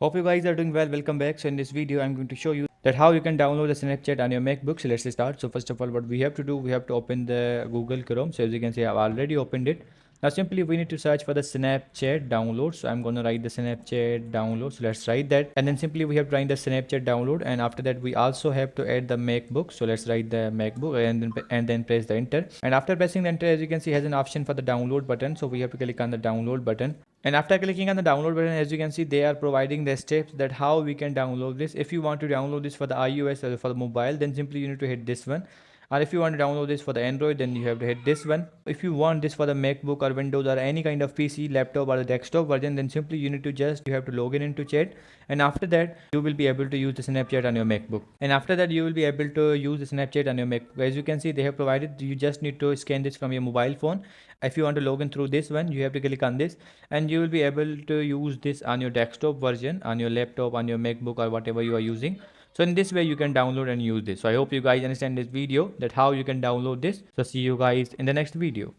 Hope you guys are doing well. Welcome back. So in this video, I'm going to show you that how you can download the Snapchat on your MacBook. So let's start. So first of all, what we have to do, we have to open the Google Chrome. So as you can see, I've already opened it. Now simply we need to search for the Snapchat download. So I'm going to write the Snapchat download. So let's write that. And then simply we have to write the Snapchat download. And after that, we also have to add the MacBook. So let's write the MacBook and then press the enter. And after pressing the enter, as you can see, has an option for the download button. So we have to click on the download button. And after clicking on the download button, as you can see, they are providing the steps that how we can download this. If you want to download this for the iOS or for the mobile, then simply you need to hit this one. Or if you want to download this for the Android, then you have to hit this one. If you want this for the MacBook or Windows or any kind of PC, laptop or the desktop version, then simply you need to you have to log into chat. And after that, you will be able to use the Snapchat on your MacBook. And after that, you will be able to use the Snapchat on your MacBook. As you can see, they have provided, you just need to scan this from your mobile phone. If you want to log in through this one, you have to click on this and you will be able to use this on your desktop version, on your laptop, on your MacBook or whatever you are using. So in this way you can download and use this. So I hope you guys understand this video that how you can download this. So see you guys in the next video.